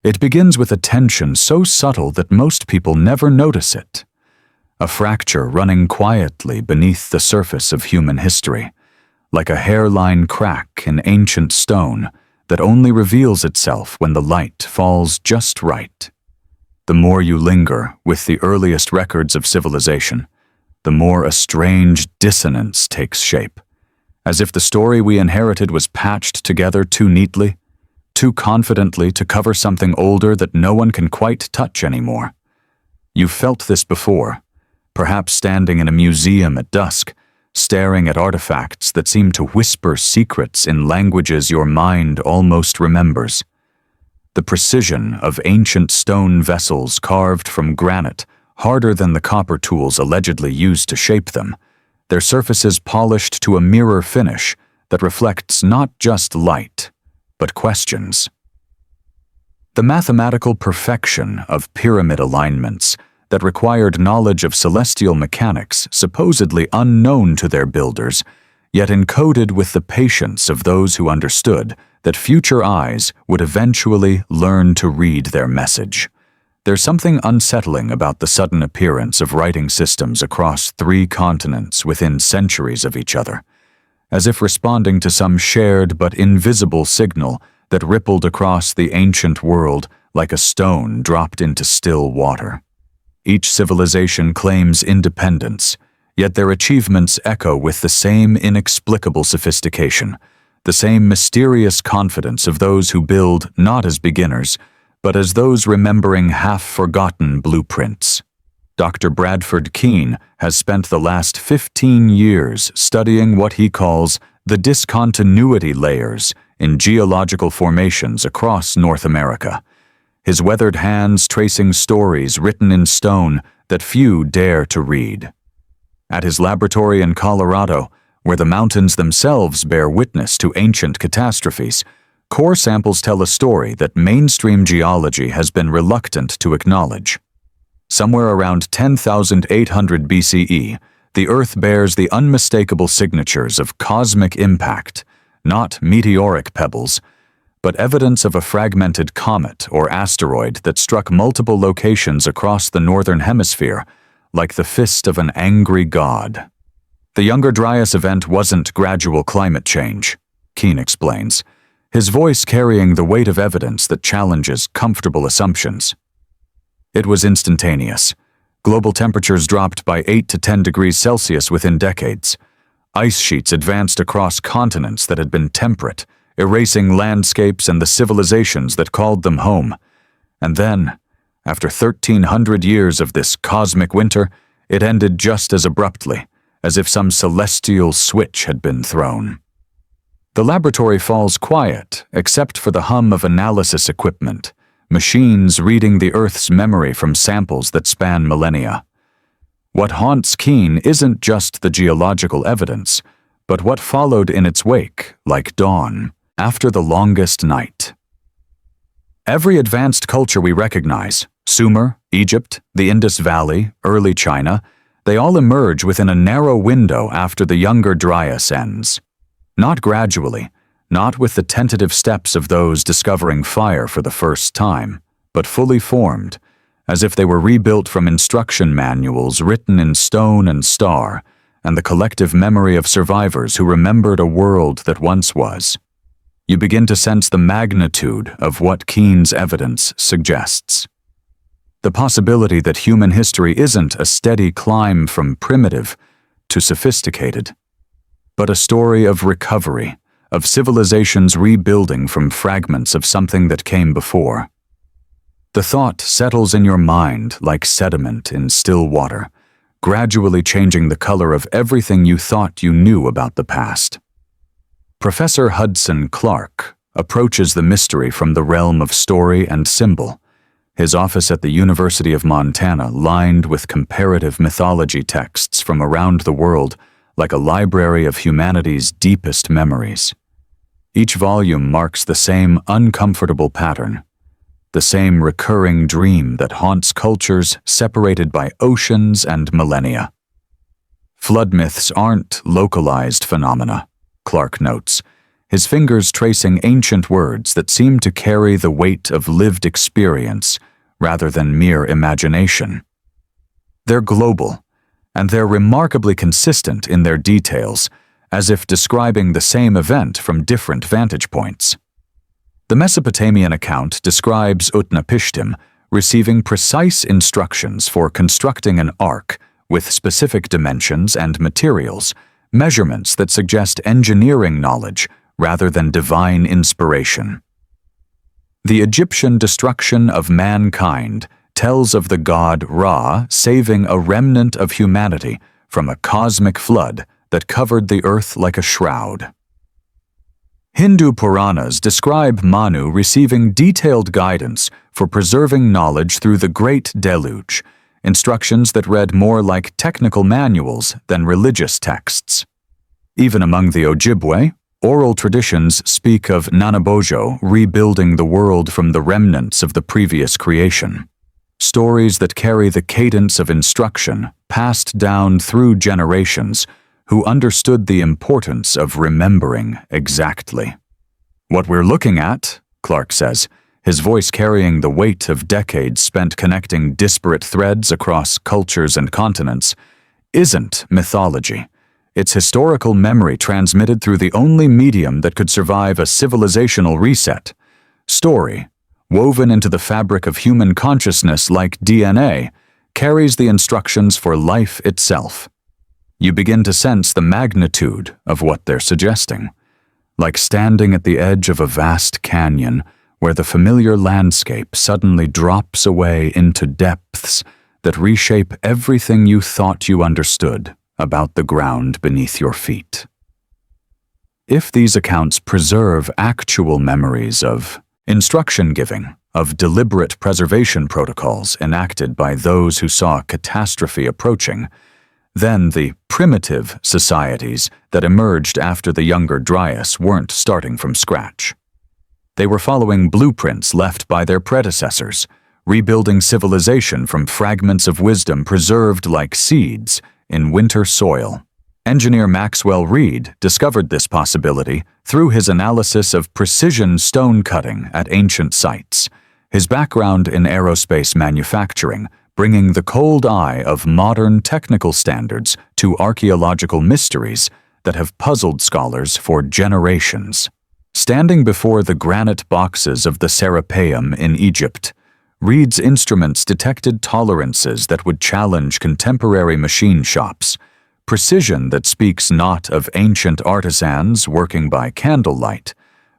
It begins with a tension so subtle that most people never notice it. A fracture running quietly beneath the surface of human history, like a hairline crack in ancient stone that only reveals itself when the light falls just right. The more you linger with the earliest records of civilization, the more a strange dissonance takes shape, as if the story we inherited was patched together too neatly, too confidently to cover something older that no one can quite touch anymore. You've felt this before, perhaps standing in a museum at dusk, staring at artifacts that seem to whisper secrets in languages your mind almost remembers. The precision of ancient stone vessels carved from granite, harder than the copper tools allegedly used to shape them, their surfaces polished to a mirror finish that reflects not just light, but questions. The mathematical perfection of pyramid alignments that required knowledge of celestial mechanics supposedly unknown to their builders, yet encoded with the patience of those who understood that future eyes would eventually learn to read their message. There's something unsettling about the sudden appearance of writing systems across 3 continents within centuries of each other, as if responding to some shared but invisible signal that rippled across the ancient world like a stone dropped into still water. Each civilization claims independence, yet their achievements echo with the same inexplicable sophistication, the same mysterious confidence of those who build not as beginners, but as those remembering half-forgotten blueprints. Dr. Bradford Keene has spent the last 15 years studying what he calls the discontinuity layers in geological formations across North America, his weathered hands tracing stories written in stone that few dare to read. At his laboratory in Colorado, where the mountains themselves bear witness to ancient catastrophes, core samples tell a story that mainstream geology has been reluctant to acknowledge. Somewhere around 10,800 BCE, the Earth bears the unmistakable signatures of cosmic impact, not meteoric pebbles, but evidence of a fragmented comet or asteroid that struck multiple locations across the northern hemisphere, like the fist of an angry god. The Younger Dryas event wasn't gradual climate change, Keene explains, his voice carrying the weight of evidence that challenges comfortable assumptions. It was instantaneous. Global temperatures dropped by 8 to 10 degrees Celsius within decades. Ice sheets advanced across continents that had been temperate, erasing landscapes and the civilizations that called them home. And then, after 1,300 years of this cosmic winter, it ended just as abruptly, as if some celestial switch had been thrown. The laboratory falls quiet, except for the hum of analysis equipment, machines reading the Earth's memory from samples that span millennia. What haunts Keene isn't just the geological evidence, but what followed in its wake, like dawn, after the longest night. Every advanced culture we recognize, Sumer, Egypt, the Indus Valley, early China, they all emerge within a narrow window after the Younger Dryas ends. Not gradually, not with the tentative steps of those discovering fire for the first time, but fully formed, as if they were rebuilt from instruction manuals written in stone and star, and the collective memory of survivors who remembered a world that once was. You begin to sense the magnitude of what Keene's evidence suggests. The possibility that human history isn't a steady climb from primitive to sophisticated, but a story of recovery, of civilizations rebuilding from fragments of something that came before. The thought settles in your mind like sediment in still water, gradually changing the color of everything you thought you knew about the past. Professor Hudson Clarke approaches the mystery from the realm of story and symbol, his office at the University of Montana lined with comparative mythology texts from around the world like a library of humanity's deepest memories. Each volume marks the same uncomfortable pattern, the same recurring dream that haunts cultures separated by oceans and millennia. Flood myths aren't localized phenomena, Clarke notes, his fingers tracing ancient words that seem to carry the weight of lived experience rather than mere imagination. They're global, and they're remarkably consistent in their details, as if describing the same event from different vantage points. The Mesopotamian account describes Utnapishtim receiving precise instructions for constructing an ark with specific dimensions and materials, measurements that suggest engineering knowledge rather than divine inspiration. The Egyptian destruction of mankind tells of the god Ra saving a remnant of humanity from a cosmic flood that covered the earth like a shroud. Hindu Puranas describe Manu receiving detailed guidance for preserving knowledge through the Great Deluge, instructions that read more like technical manuals than religious texts. Even among the Ojibwe, oral traditions speak of Nanabojo rebuilding the world from the remnants of the previous creation. Stories that carry the cadence of instruction passed down through generations who understood the importance of remembering exactly. What we're looking at, Clarke says, his voice carrying the weight of decades spent connecting disparate threads across cultures and continents, isn't mythology. It's historical memory transmitted through the only medium that could survive a civilizational reset. Story, woven into the fabric of human consciousness like DNA, carries the instructions for life itself. You begin to sense the magnitude of what they're suggesting, like standing at the edge of a vast canyon where the familiar landscape suddenly drops away into depths that reshape everything you thought you understood about the ground beneath your feet. If these accounts preserve actual memories of instruction giving, of deliberate preservation protocols enacted by those who saw catastrophe approaching, then the primitive societies that emerged after the Younger Dryas weren't starting from scratch. They were following blueprints left by their predecessors, rebuilding civilization from fragments of wisdom preserved like seeds in winter soil. Engineer Maxwell Reed discovered this possibility through his analysis of precision stone cutting at ancient sites, his background in aerospace manufacturing bringing the cold eye of modern technical standards to archaeological mysteries that have puzzled scholars for generations. Standing before the granite boxes of the Serapeum in Egypt, Reed's instruments detected tolerances that would challenge contemporary machine shops, precision that speaks not of ancient artisans working by candlelight,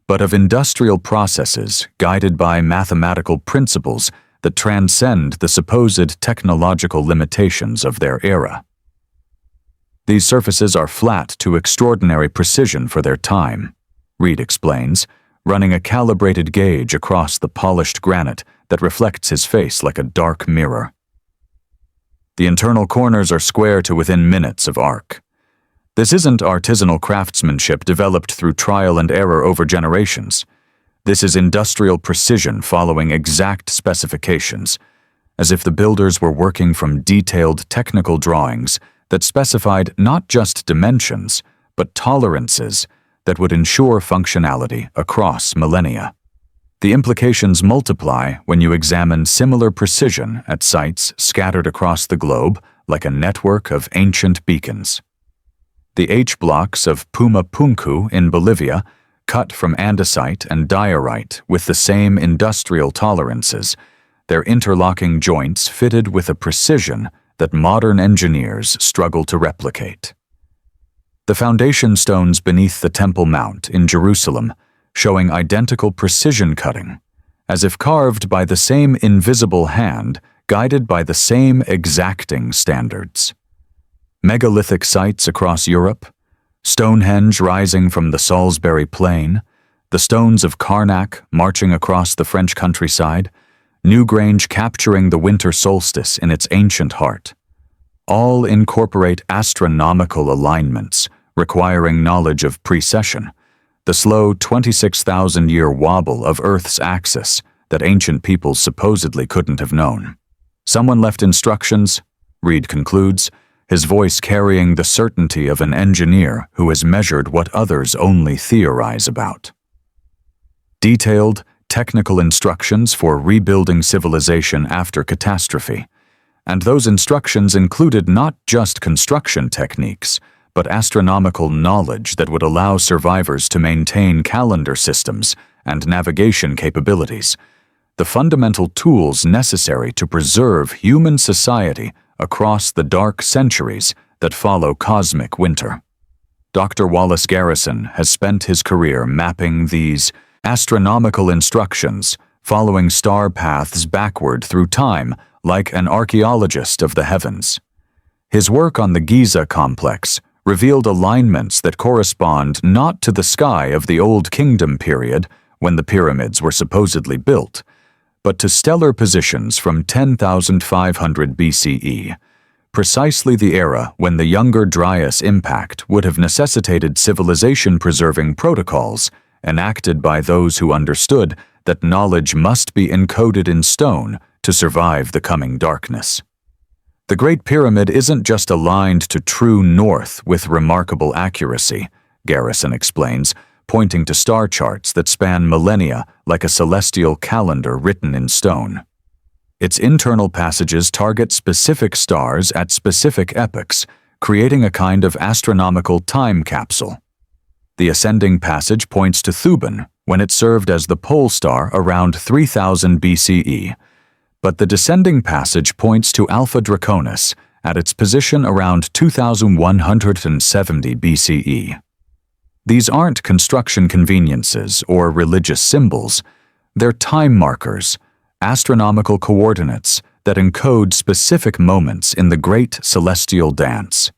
but of industrial processes guided by mathematical principles that transcend the supposed technological limitations of their era. These surfaces are flat to extraordinary precision for their time, Reed explains, running a calibrated gauge across the polished granite that reflects his face like a dark mirror. The internal corners are square to within minutes of arc. This isn't artisanal craftsmanship developed through trial and error over generations. This is industrial precision following exact specifications, as if the builders were working from detailed technical drawings that specified not just dimensions, but tolerances that would ensure functionality across millennia. The implications multiply when you examine similar precision at sites scattered across the globe like a network of ancient beacons. The H-blocks of Pumapunku in Bolivia, cut from andesite and diorite with the same industrial tolerances, their interlocking joints fitted with a precision that modern engineers struggle to replicate. The foundation stones beneath the Temple Mount in Jerusalem showing identical precision cutting, as if carved by the same invisible hand, guided by the same exacting standards. Megalithic sites across Europe, Stonehenge rising from the Salisbury Plain, the stones of Karnak marching across the French countryside, Newgrange capturing the winter solstice in its ancient heart. All incorporate astronomical alignments, requiring knowledge of precession, the slow 26,000-year wobble of Earth's axis that ancient peoples supposedly couldn't have known. Someone left instructions, Reed concludes, his voice carrying the certainty of an engineer who has measured what others only theorize about. Detailed, technical instructions for rebuilding civilization after catastrophe, and those instructions included not just construction techniques, but astronomical knowledge that would allow survivors to maintain calendar systems and navigation capabilities, the fundamental tools necessary to preserve human society across the dark centuries that follow cosmic winter. Dr. Wallace Garrison has spent his career mapping these astronomical instructions, following star paths backward through time like an archaeologist of the heavens. His work on the Giza complex revealed alignments that correspond not to the sky of the Old Kingdom period, when the pyramids were supposedly built, but to stellar positions from 10,500 BCE, precisely the era when the Younger Dryas impact would have necessitated civilization-preserving protocols enacted by those who understood that knowledge must be encoded in stone to survive the coming darkness. The Great Pyramid isn't just aligned to true north with remarkable accuracy, Garrison explains, pointing to star charts that span millennia like a celestial calendar written in stone. Its internal passages target specific stars at specific epochs, creating a kind of astronomical time capsule. The ascending passage points to Thuban, when it served as the pole star around 3000 BCE, but the descending passage points to Alpha Draconis at its position around 2170 BCE. These aren't construction conveniences or religious symbols. They're time markers, astronomical coordinates that encode specific moments in the great celestial dance.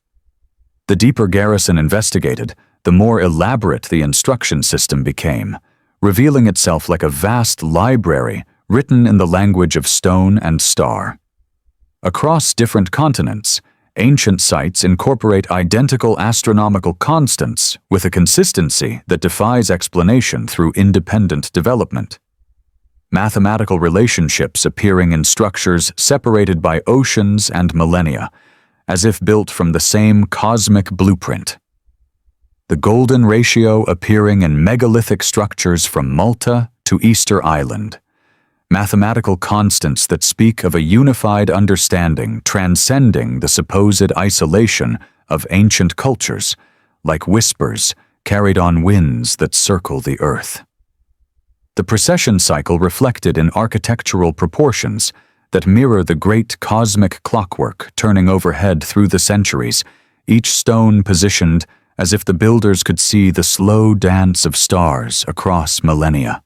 The deeper Garrison investigated, the more elaborate the instruction system became, revealing itself like a vast library written in the language of stone and star. Across different continents, ancient sites incorporate identical astronomical constants with a consistency that defies explanation through independent development. Mathematical relationships appearing in structures separated by oceans and millennia, as if built from the same cosmic blueprint. The golden ratio appearing in megalithic structures from Malta to Easter Island. Mathematical constants that speak of a unified understanding transcending the supposed isolation of ancient cultures, like whispers carried on winds that circle the earth. The precession cycle reflected in architectural proportions that mirror the great cosmic clockwork turning overhead through the centuries, each stone positioned as if the builders could see the slow dance of stars across millennia.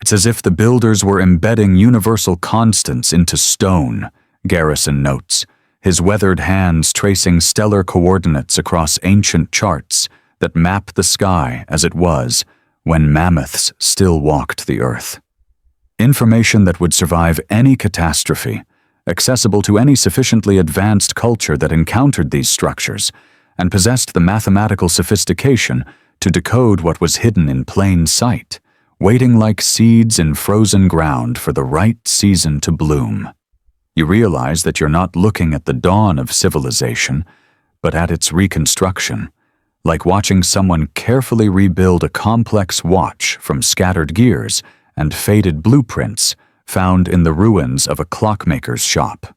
It's as if the builders were embedding universal constants into stone, Garrison notes, his weathered hands tracing stellar coordinates across ancient charts that map the sky as it was when mammoths still walked the earth. Information that would survive any catastrophe, accessible to any sufficiently advanced culture that encountered these structures, and possessed the mathematical sophistication to decode what was hidden in plain sight, waiting like seeds in frozen ground for the right season to bloom. You realize that you're not looking at the dawn of civilization, but at its reconstruction, like watching someone carefully rebuild a complex watch from scattered gears and faded blueprints found in the ruins of a clockmaker's shop.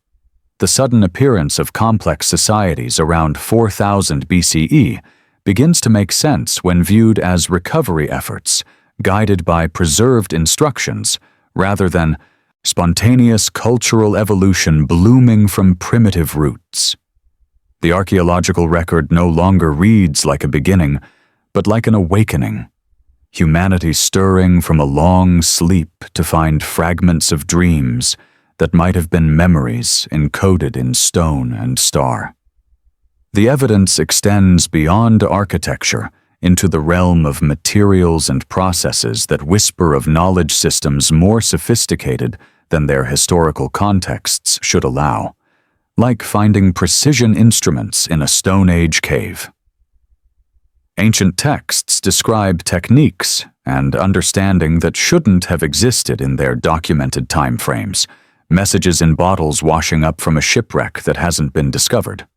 The sudden appearance of complex societies around 4000 BCE begins to make sense when viewed as recovery efforts, guided by preserved instructions, rather than spontaneous cultural evolution blooming from primitive roots. The archaeological record no longer reads like a beginning, but like an awakening. Humanity stirring from a long sleep to find fragments of dreams that might have been memories encoded in stone and star. The evidence extends beyond architecture into the realm of materials and processes that whisper of knowledge systems more sophisticated than their historical contexts should allow, like finding precision instruments in a Stone Age cave. Ancient texts describe techniques and understanding that shouldn't have existed in their documented timeframes, messages in bottles washing up from a shipwreck that hasn't been discovered.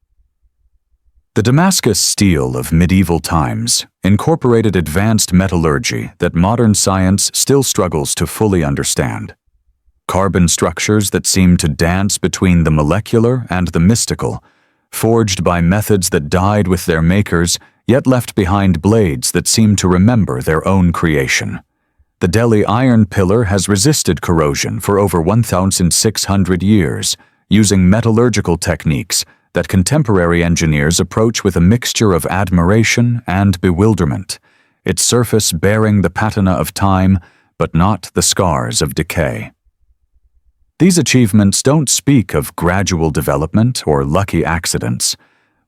The Damascus steel of medieval times incorporated advanced metallurgy that modern science still struggles to fully understand. Carbon structures that seem to dance between the molecular and the mystical, forged by methods that died with their makers, yet left behind blades that seem to remember their own creation. The Delhi iron pillar has resisted corrosion for over 1,600 years, using metallurgical techniques that contemporary engineers approach with a mixture of admiration and bewilderment, its surface bearing the patina of time, but not the scars of decay. These achievements don't speak of gradual development or lucky accidents,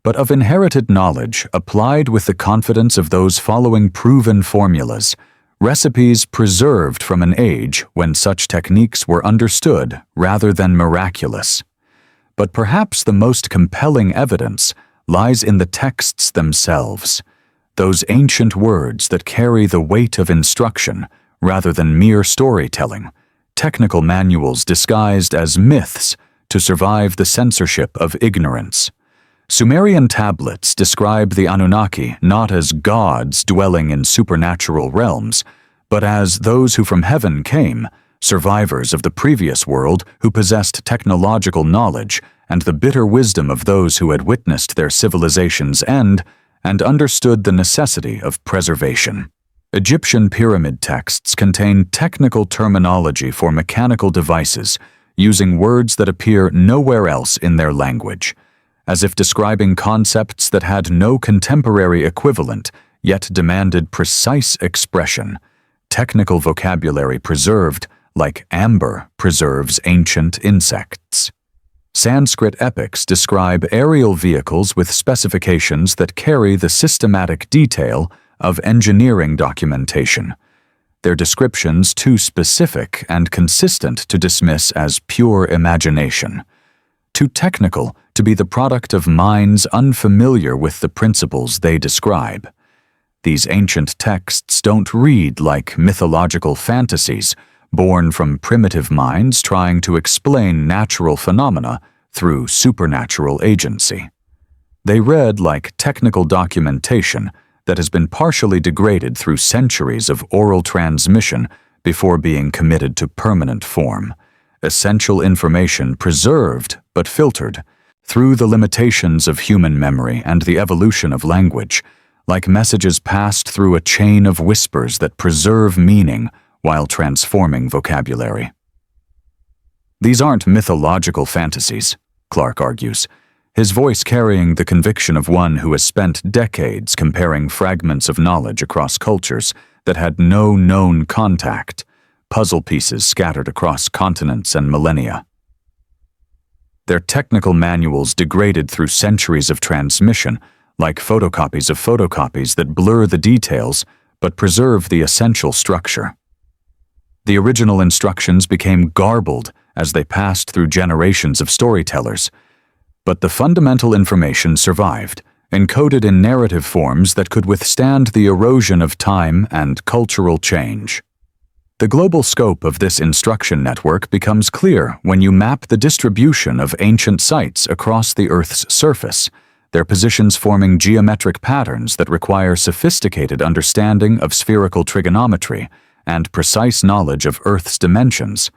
but of inherited knowledge applied with the confidence of those following proven formulas, recipes preserved from an age when such techniques were understood rather than miraculous. But perhaps the most compelling evidence lies in the texts themselves, those ancient words that carry the weight of instruction rather than mere storytelling, technical manuals disguised as myths to survive the censorship of ignorance. Sumerian tablets describe the Anunnaki not as gods dwelling in supernatural realms, but as those who from heaven came, survivors of the previous world who possessed technological knowledge and the bitter wisdom of those who had witnessed their civilization's end and understood the necessity of preservation. Egyptian pyramid texts contain technical terminology for mechanical devices, using words that appear nowhere else in their language, as if describing concepts that had no contemporary equivalent, yet demanded precise expression. Technical vocabulary preserved, like amber preserves ancient insects. Sanskrit epics describe aerial vehicles with specifications that carry the systematic detail of engineering documentation, their descriptions too specific and consistent to dismiss as pure imagination, too technical to be the product of minds unfamiliar with the principles they describe. These ancient texts don't read like mythological fantasies, born from primitive minds trying to explain natural phenomena through supernatural agency. They read like technical documentation that has been partially degraded through centuries of oral transmission before being committed to permanent form, essential information preserved but filtered through the limitations of human memory and the evolution of language, like messages passed through a chain of whispers that preserve meaning while transforming vocabulary. These aren't mythological fantasies, Clarke argues, his voice carrying the conviction of one who has spent decades comparing fragments of knowledge across cultures that had no known contact, puzzle pieces scattered across continents and millennia. Their technical manuals degraded through centuries of transmission, like photocopies of photocopies that blur the details but preserve the essential structure. The original instructions became garbled as they passed through generations of storytellers, but the fundamental information survived, encoded in narrative forms that could withstand the erosion of time and cultural change. The global scope of this instruction network becomes clear when you map the distribution of ancient sites across the Earth's surface, their positions forming geometric patterns that require sophisticated understanding of spherical trigonometry and precise knowledge of Earth's dimensions,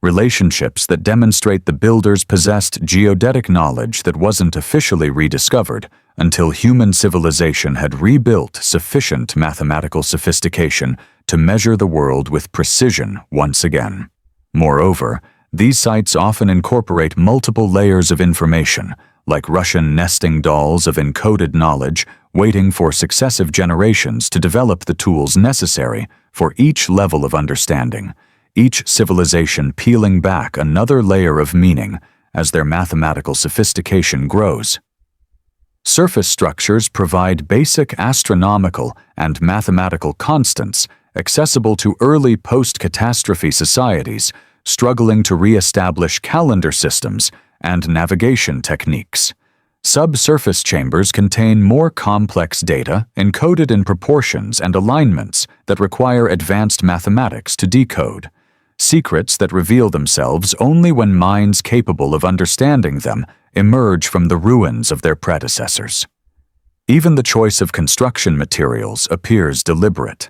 relationships that demonstrate the builders possessed geodetic knowledge that wasn't officially rediscovered until human civilization had rebuilt sufficient mathematical sophistication to measure the world with precision once again. Moreover, these sites often incorporate multiple layers of information, like Russian nesting dolls of encoded knowledge, waiting for successive generations to develop the tools necessary for each level of understanding, each civilization peeling back another layer of meaning as their mathematical sophistication grows. Surface structures provide basic astronomical and mathematical constants accessible to early post-catastrophe societies struggling to re-establish calendar systems and navigation techniques. Subsurface chambers contain more complex data encoded in proportions and alignments that require advanced mathematics to decode. secrets that reveal themselves only when minds capable of understanding them emerge from the ruins of their predecessors. Even the choice of construction materials appears deliberate,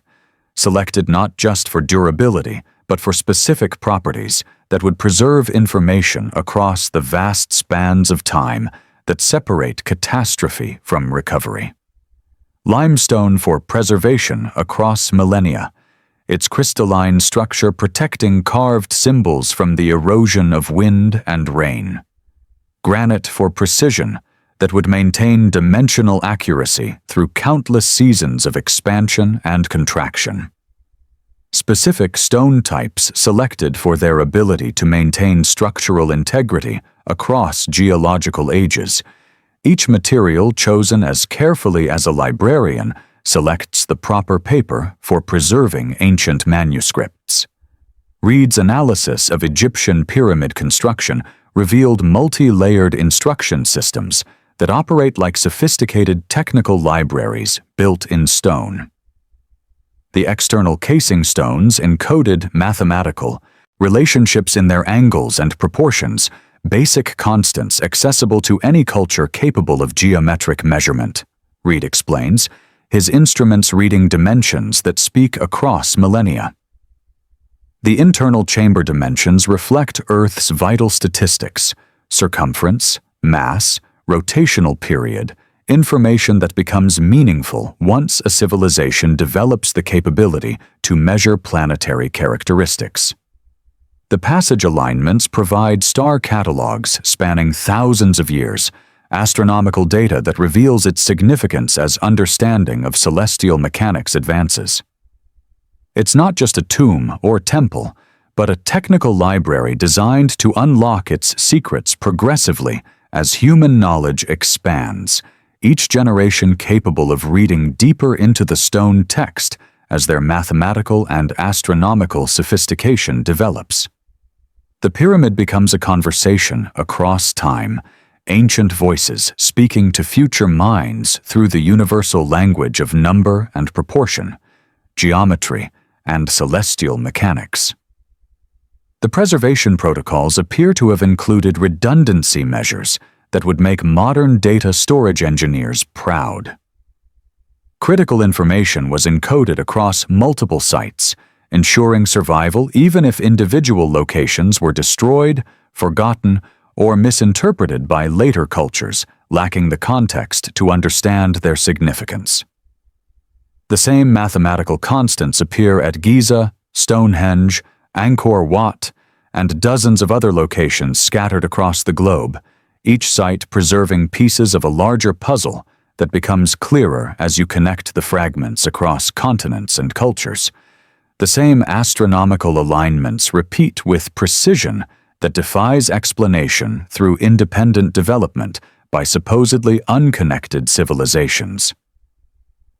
selected not just for durability, but for specific properties that would preserve information across the vast spans of time that separate catastrophe from recovery. Limestone for preservation across millennia, its crystalline structure protecting carved symbols from the erosion of wind and rain. Granite for precision that would maintain dimensional accuracy through countless seasons of expansion and contraction. Specific stone types selected for their ability to maintain structural integrity across geological ages. Each material chosen as carefully as a librarian selects the proper paper for preserving ancient manuscripts. Reed's analysis of Egyptian pyramid construction revealed multi-layered instruction systems that operate like sophisticated technical libraries built in stone. The external casing stones encoded mathematical relationships in their angles and proportions, basic constants accessible to any culture capable of geometric measurement. Reed explains, his instruments reading dimensions that speak across millennia. The internal chamber dimensions reflect Earth's vital statistics: circumference, mass, rotational period, information that becomes meaningful once a civilization develops the capability to measure planetary characteristics. The passage alignments provide star catalogs spanning thousands of years, astronomical data that reveals its significance as understanding of celestial mechanics advances. It's not just a tomb or temple, but a technical library designed to unlock its secrets progressively as human knowledge expands, each generation capable of reading deeper into the stone text as their mathematical and astronomical sophistication develops. The pyramid becomes a conversation across time, ancient voices speaking to future minds through the universal language of number and proportion, geometry, and celestial mechanics. The preservation protocols appear to have included redundancy measures that would make modern data storage engineers proud. Critical information was encoded across multiple sites, ensuring survival even if individual locations were destroyed, forgotten, or misinterpreted by later cultures, lacking the context to understand their significance. The same mathematical constants appear at Giza, Stonehenge, Angkor Wat, and dozens of other locations scattered across the globe, each site preserving pieces of a larger puzzle that becomes clearer as you connect the fragments across continents and cultures. The same astronomical alignments repeat with precision that defies explanation through independent development by supposedly unconnected civilizations.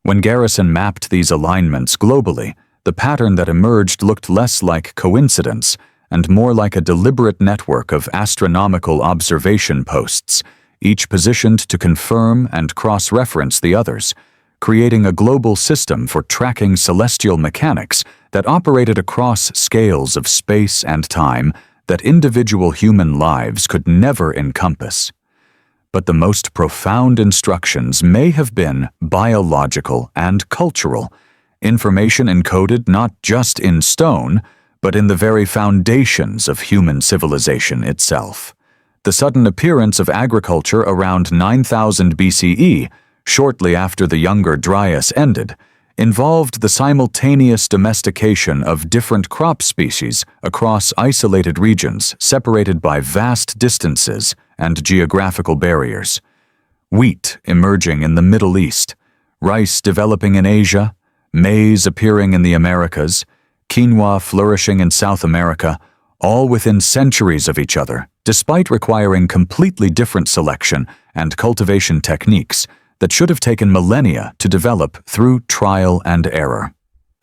When Garrison mapped these alignments globally, the pattern that emerged looked less like coincidence and more like a deliberate network of astronomical observation posts, each positioned to confirm and cross-reference the others, creating a global system for tracking celestial mechanics that operated across scales of space and time that individual human lives could never encompass. But the most profound instructions may have been biological and cultural, information encoded not just in stone, but in the very foundations of human civilization itself. The sudden appearance of agriculture around 9000 BCE, shortly after the Younger Dryas ended, involved the simultaneous domestication of different crop species across isolated regions separated by vast distances and geographical barriers. Wheat emerging in the Middle East, rice developing in Asia, maize appearing in the Americas, quinoa flourishing in South America, all within centuries of each other, despite requiring completely different selection and cultivation techniques that should have taken millennia to develop through trial and error.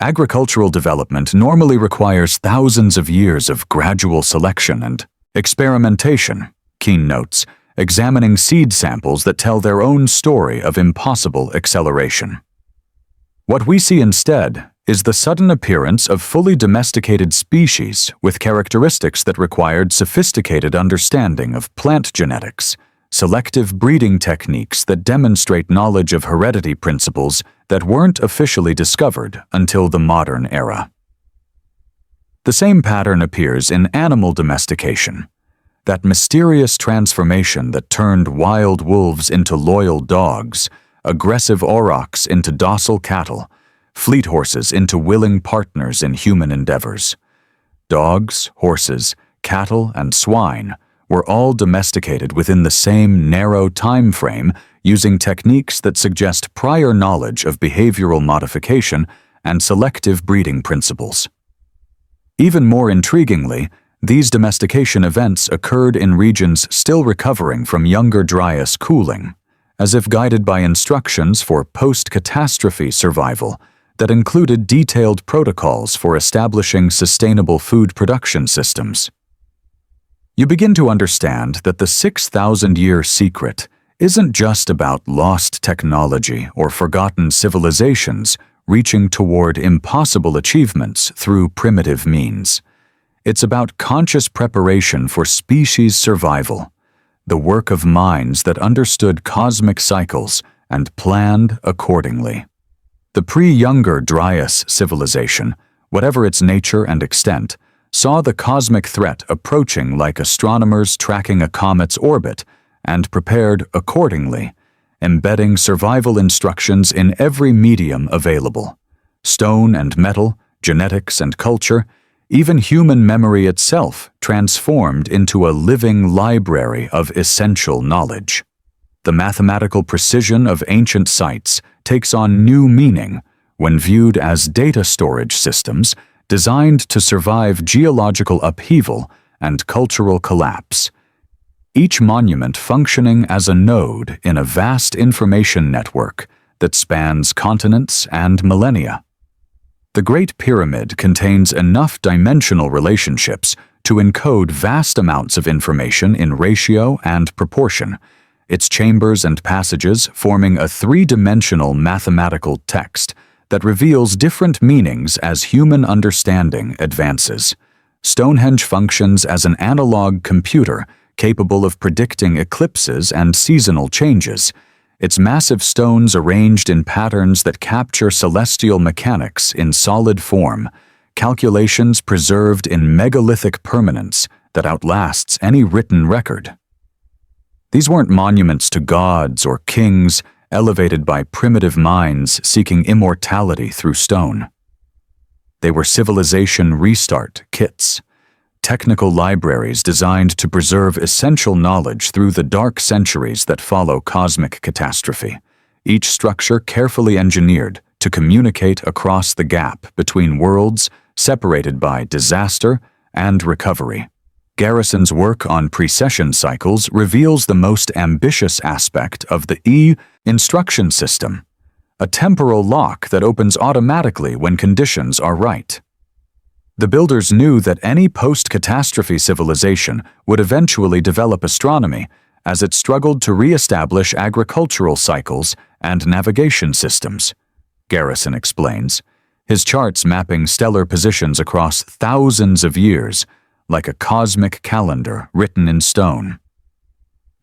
Agricultural development normally requires thousands of years of gradual selection and experimentation, Keene notes, examining seed samples that tell their own story of impossible acceleration. What we see instead is the sudden appearance of fully domesticated species with characteristics that required sophisticated understanding of plant genetics, selective breeding techniques that demonstrate knowledge of heredity principles that weren't officially discovered until the modern era. The same pattern appears in animal domestication. That mysterious transformation that turned wild wolves into loyal dogs, aggressive aurochs into docile cattle, fleet horses into willing partners in human endeavors. Dogs, horses, cattle, and swine were all domesticated within the same narrow time frame using techniques that suggest prior knowledge of behavioral modification and selective breeding principles. Even more intriguingly, these domestication events occurred in regions still recovering from Younger Dryas cooling, as if guided by instructions for post-catastrophe survival that included detailed protocols for establishing sustainable food production systems. You begin to understand that the 6,000-year secret isn't just about lost technology or forgotten civilizations reaching toward impossible achievements through primitive means. It's about conscious preparation for species survival, the work of minds that understood cosmic cycles and planned accordingly. The pre-Younger Dryas civilization, whatever its nature and extent, saw the cosmic threat approaching like astronomers tracking a comet's orbit and prepared accordingly, embedding survival instructions in every medium available: stone and metal, genetics and culture, even human memory itself transformed into a living library of essential knowledge. The mathematical precision of ancient sites takes on new meaning when viewed as data storage systems designed to survive geological upheaval and cultural collapse, each monument functioning as a node in a vast information network that spans continents and millennia. The Great Pyramid contains enough dimensional relationships to encode vast amounts of information in ratio and proportion, its chambers and passages forming a three-dimensional mathematical text that reveals different meanings as human understanding advances. Stonehenge functions as an analog computer capable of predicting eclipses and seasonal changes, its massive stones arranged in patterns that capture celestial mechanics in solid form, calculations preserved in megalithic permanence that outlasts any written record. These weren't monuments to gods or kings elevated by primitive minds seeking immortality through stone. They were civilization restart kits, technical libraries designed to preserve essential knowledge through the dark centuries that follow cosmic catastrophe, each structure carefully engineered to communicate across the gap between worlds separated by disaster and recovery. Garrison's work on precession cycles reveals the most ambitious aspect of the instruction system, a temporal lock that opens automatically when conditions are right. The builders knew that any post-catastrophe civilization would eventually develop astronomy as it struggled to re-establish agricultural cycles and navigation systems, Garrison explains, his charts mapping stellar positions across thousands of years, like a cosmic calendar written in stone.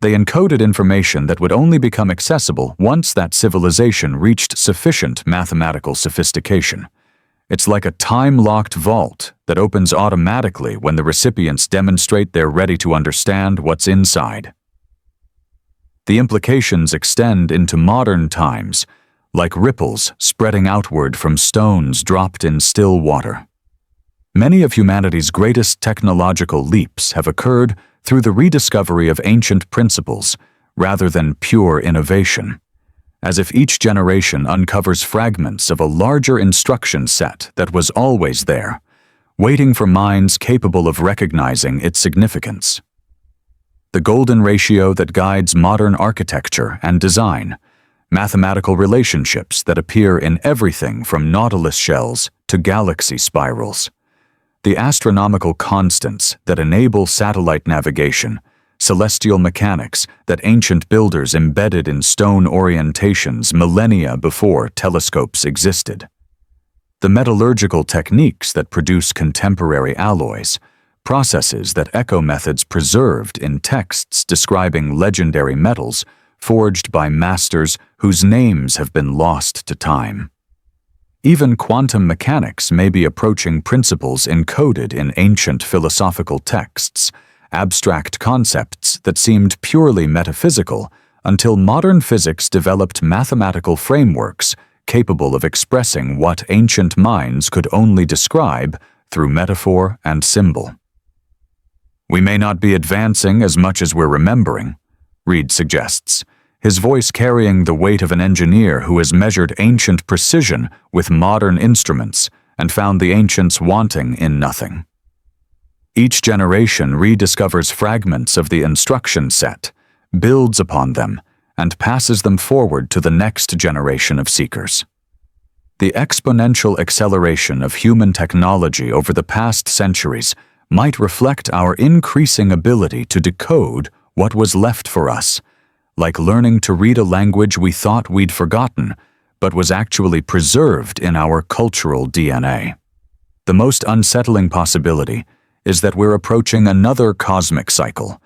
They encoded information that would only become accessible once that civilization reached sufficient mathematical sophistication. It's like a time-locked vault that opens automatically when the recipients demonstrate they're ready to understand what's inside. The implications extend into modern times, like ripples spreading outward from stones dropped in still water. Many of humanity's greatest technological leaps have occurred through the rediscovery of ancient principles rather than pure innovation, as if each generation uncovers fragments of a larger instruction set that was always there, waiting for minds capable of recognizing its significance. The golden ratio that guides modern architecture and design, mathematical relationships that appear in everything from nautilus shells to galaxy spirals, the astronomical constants that enable satellite navigation, celestial mechanics that ancient builders embedded in stone orientations millennia before telescopes existed. The metallurgical techniques that produce contemporary alloys, processes that echo methods preserved in texts describing legendary metals forged by masters whose names have been lost to time. Even quantum mechanics may be approaching principles encoded in ancient philosophical texts, abstract concepts that seemed purely metaphysical until modern physics developed mathematical frameworks capable of expressing what ancient minds could only describe through metaphor and symbol. We may not be advancing as much as we're remembering, Reed suggests, his voice carrying the weight of an engineer who has measured ancient precision with modern instruments and found the ancients wanting in nothing. Each generation rediscovers fragments of the instruction set, builds upon them, and passes them forward to the next generation of seekers. The exponential acceleration of human technology over the past centuries might reflect our increasing ability to decode what was left for us, like learning to read a language we thought we'd forgotten, but was actually preserved in our cultural DNA. The most unsettling possibility is that we're approaching another cosmic cycle,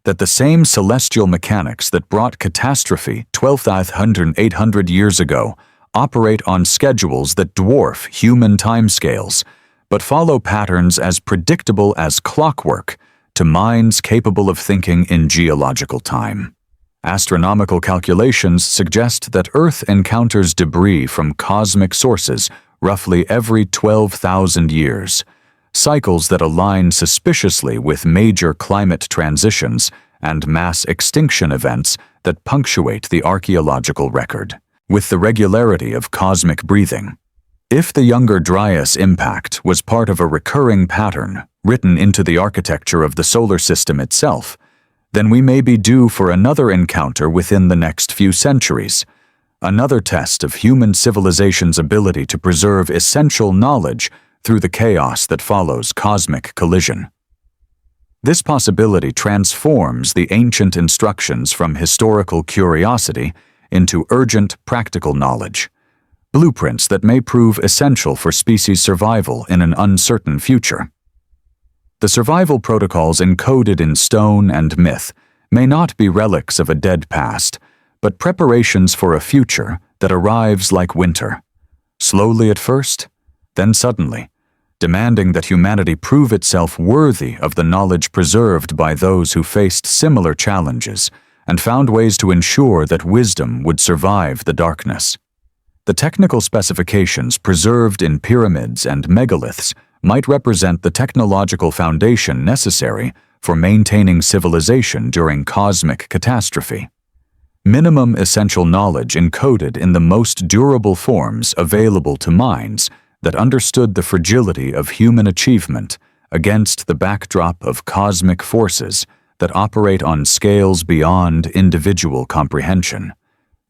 that the same celestial mechanics that brought catastrophe 12,800 years ago operate on schedules that dwarf human timescales, but follow patterns as predictable as clockwork to minds capable of thinking in geological time. Astronomical calculations suggest that Earth encounters debris from cosmic sources roughly every 12,000 years, cycles that align suspiciously with major climate transitions and mass extinction events that punctuate the archaeological record, with the regularity of cosmic breathing. If the Younger Dryas impact was part of a recurring pattern written into the architecture of the solar system itself, then we may be due for another encounter within the next few centuries, another test of human civilization's ability to preserve essential knowledge through the chaos that follows cosmic collision. This possibility transforms the ancient instructions from historical curiosity into urgent practical knowledge, blueprints that may prove essential for species survival in an uncertain future. The survival protocols encoded in stone and myth may not be relics of a dead past, but preparations for a future that arrives like winter, slowly at first, then suddenly, demanding that humanity prove itself worthy of the knowledge preserved by those who faced similar challenges and found ways to ensure that wisdom would survive the darkness. The technical specifications preserved in pyramids and megaliths might represent the technological foundation necessary for maintaining civilization during cosmic catastrophe. Minimum essential knowledge encoded in the most durable forms available to minds that understood the fragility of human achievement against the backdrop of cosmic forces that operate on scales beyond individual comprehension.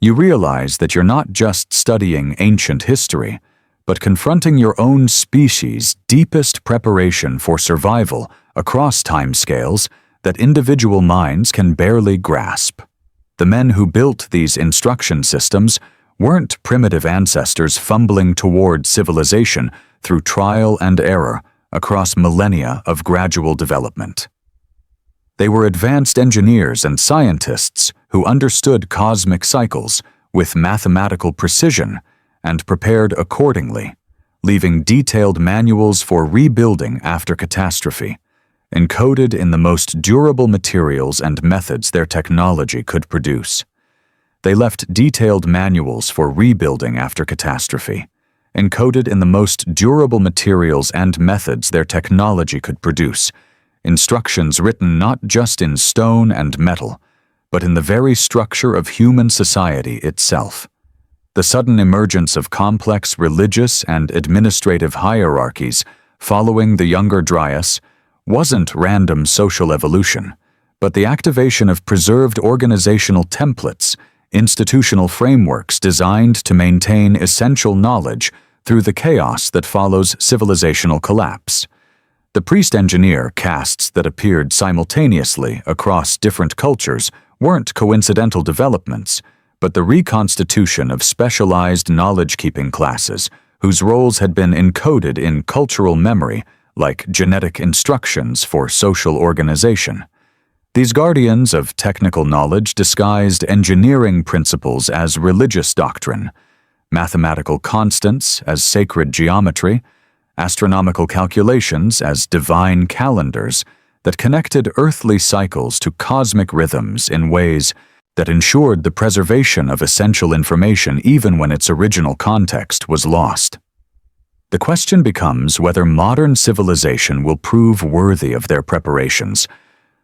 You realize that you're not just studying ancient history, but confronting your own species' deepest preparation for survival across timescales that individual minds can barely grasp. The men who built these instruction systems weren't primitive ancestors fumbling toward civilization through trial and error across millennia of gradual development. They were advanced engineers and scientists who understood cosmic cycles with mathematical precision and prepared accordingly, leaving detailed manuals for rebuilding after catastrophe, encoded in the most durable materials and methods their technology could produce. They left detailed manuals for rebuilding after catastrophe, encoded in the most durable materials and methods their technology could produce, instructions written not just in stone and metal, but in the very structure of human society itself. The sudden emergence of complex religious and administrative hierarchies following the Younger Dryas wasn't random social evolution, but the activation of preserved organizational templates, institutional frameworks designed to maintain essential knowledge through the chaos that follows civilizational collapse. The priest-engineer castes that appeared simultaneously across different cultures weren't coincidental developments, but the reconstitution of specialized knowledge-keeping classes whose roles had been encoded in cultural memory like genetic instructions for social organization. These guardians of technical knowledge disguised engineering principles as religious doctrine, mathematical constants as sacred geometry, astronomical calculations as divine calendars that connected earthly cycles to cosmic rhythms in ways that ensured the preservation of essential information even when its original context was lost. The question becomes whether modern civilization will prove worthy of their preparations,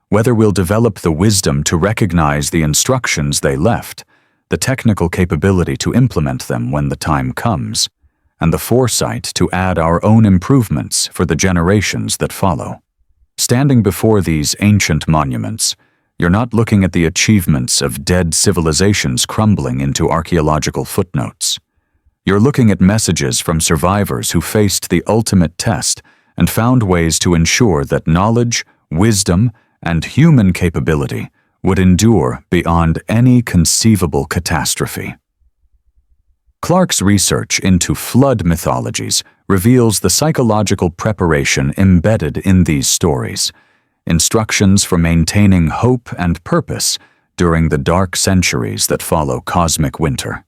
whether we'll develop the wisdom to recognize the instructions they left, the technical capability to implement them when the time comes, and the foresight to add our own improvements for the generations that follow. Standing before these ancient monuments, you're not looking at the achievements of dead civilizations crumbling into archaeological footnotes. You're looking at messages from survivors who faced the ultimate test and found ways to ensure that knowledge, wisdom, and human capability would endure beyond any conceivable catastrophe. Clarke's research into flood mythologies reveals the psychological preparation embedded in these stories, instructions for maintaining hope and purpose during the dark centuries that follow cosmic winter.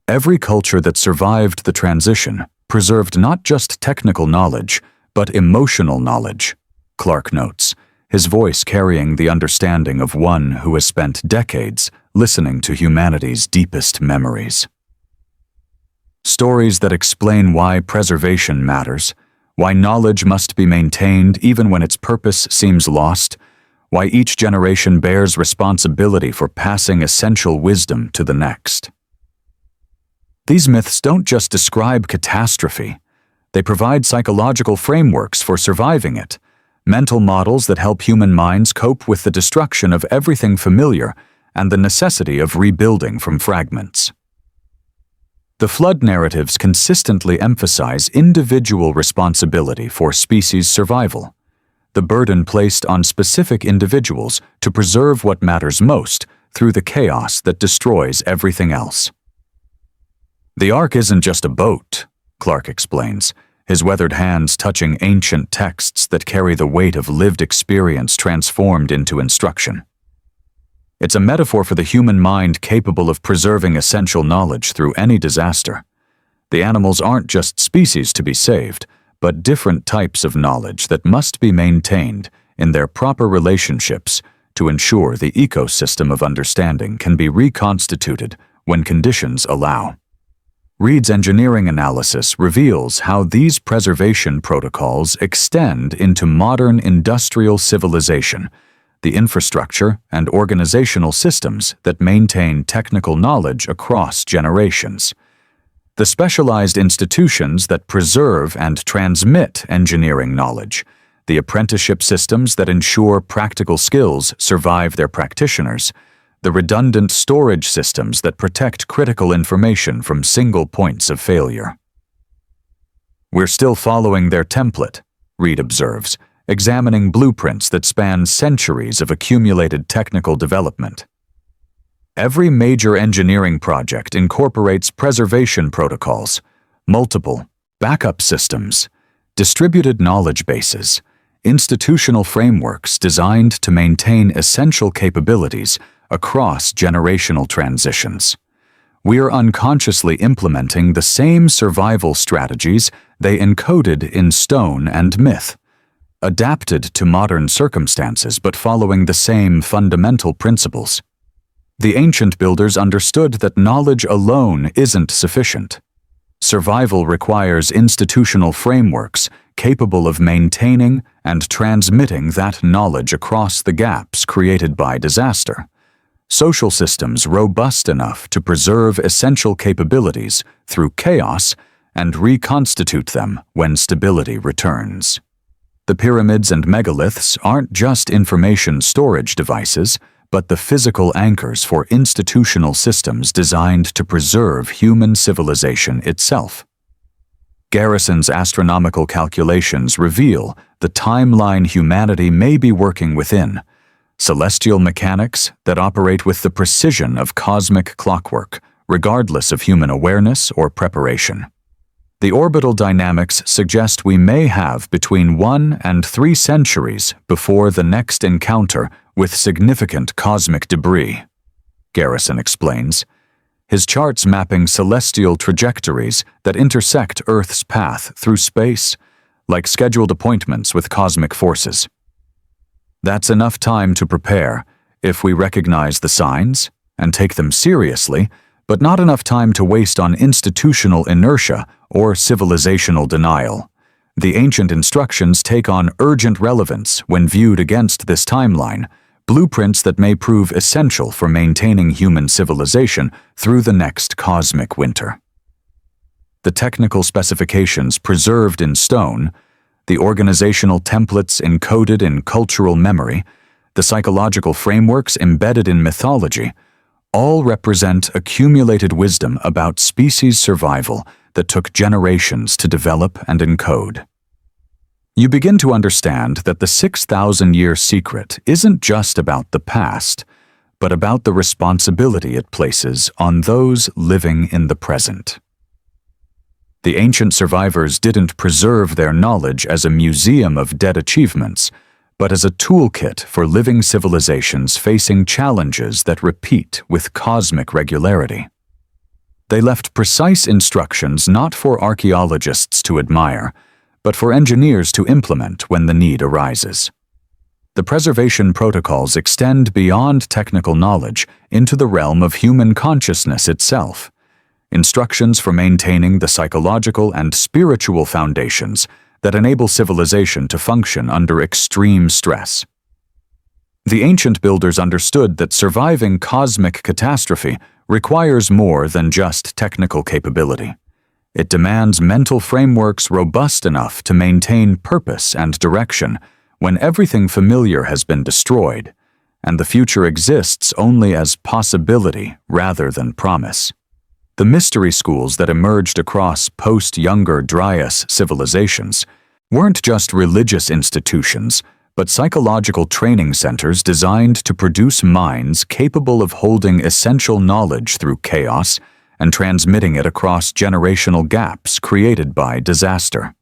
Every culture that survived the transition preserved not just technical knowledge, but emotional knowledge, Clarke notes, his voice carrying the understanding of one who has spent decades listening to humanity's deepest memories. Stories that explain why preservation matters, why knowledge must be maintained even when its purpose seems lost, why each generation bears responsibility for passing essential wisdom to the next. These myths don't just describe catastrophe, they provide psychological frameworks for surviving it, mental models that help human minds cope with the destruction of everything familiar and the necessity of rebuilding from fragments. The flood narratives consistently emphasize individual responsibility for species survival, the burden placed on specific individuals to preserve what matters most through the chaos that destroys everything else. The Ark isn't just a boat, Clarke explains, his weathered hands touching ancient texts that carry the weight of lived experience transformed into instruction. It's a metaphor for the human mind capable of preserving essential knowledge through any disaster. The animals aren't just species to be saved, but different types of knowledge that must be maintained in their proper relationships to ensure the ecosystem of understanding can be reconstituted when conditions allow. Reed's engineering analysis reveals how these preservation protocols extend into modern industrial civilization, the infrastructure and organizational systems that maintain technical knowledge across generations. The specialized institutions that preserve and transmit engineering knowledge, the apprenticeship systems that ensure practical skills survive their practitioners, the redundant storage systems that protect critical information from single points of failure. We're still following their template, Reed observes, examining blueprints that span centuries of accumulated technical development. Every major engineering project incorporates preservation protocols, multiple backup systems, distributed knowledge bases, institutional frameworks designed to maintain essential capabilities across generational transitions. We're unconsciously implementing the same survival strategies they encoded in stone and myth, adapted to modern circumstances but following the same fundamental principles. The ancient builders understood that knowledge alone isn't sufficient. Survival requires institutional frameworks capable of maintaining and transmitting that knowledge across the gaps created by disaster. Social systems robust enough to preserve essential capabilities through chaos and reconstitute them when stability returns. The pyramids and megaliths aren't just information storage devices, but the physical anchors for institutional systems designed to preserve human civilization itself. Garrison's astronomical calculations reveal the timeline humanity may be working within, celestial mechanics that operate with the precision of cosmic clockwork, regardless of human awareness or preparation. The orbital dynamics suggest we may have between 1 and 3 centuries before the next encounter with significant cosmic debris, Garrison explains, his charts mapping celestial trajectories that intersect Earth's path through space, like scheduled appointments with cosmic forces. That's enough time to prepare if we recognize the signs and take them seriously, but not enough time to waste on institutional inertia or civilizational denial. The ancient instructions take on urgent relevance when viewed against this timeline, blueprints that may prove essential for maintaining human civilization through the next cosmic winter. The technical specifications preserved in stone, the organizational templates encoded in cultural memory, the psychological frameworks embedded in mythology, all represent accumulated wisdom about species survival that took generations to develop and encode. You begin to understand that the 6,000-year secret isn't just about the past, but about the responsibility it places on those living in the present. The ancient survivors didn't preserve their knowledge as a museum of dead achievements, but as a toolkit for living civilizations facing challenges that repeat with cosmic regularity. They left precise instructions not for archaeologists to admire, but for engineers to implement when the need arises. The preservation protocols extend beyond technical knowledge into the realm of human consciousness itself. Instructions for maintaining the psychological and spiritual foundations that enable civilization to function under extreme stress. The ancient builders understood that surviving cosmic catastrophe requires more than just technical capability. It demands mental frameworks robust enough to maintain purpose and direction when everything familiar has been destroyed, and the future exists only as possibility rather than promise. The mystery schools that emerged across post-Younger Dryas civilizations weren't just religious institutions, but psychological training centers designed to produce minds capable of holding essential knowledge through chaos and transmitting it across generational gaps created by disaster.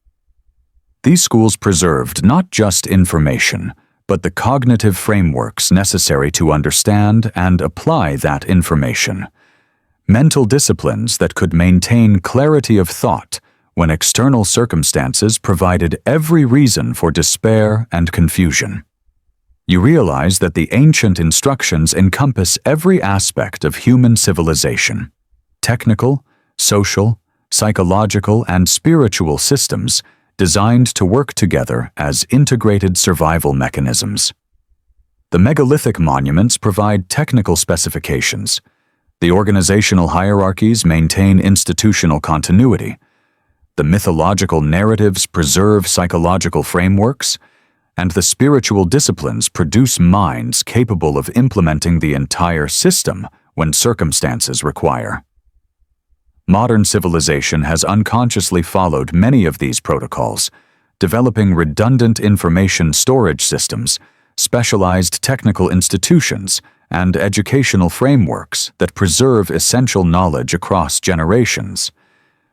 These schools preserved not just information, but the cognitive frameworks necessary to understand and apply that information. Mental disciplines that could maintain clarity of thought when external circumstances provided every reason for despair and confusion. You realize that the ancient instructions encompass every aspect of human civilization. Technical, social, psychological, and spiritual systems designed to work together as integrated survival mechanisms. The megalithic monuments provide technical specifications. The organizational hierarchies maintain institutional continuity. The mythological narratives preserve psychological frameworks, and the spiritual disciplines produce minds capable of implementing the entire system when circumstances require. Modern civilization has unconsciously followed many of these protocols, developing redundant information storage systems, specialized technical institutions, and educational frameworks that preserve essential knowledge across generations.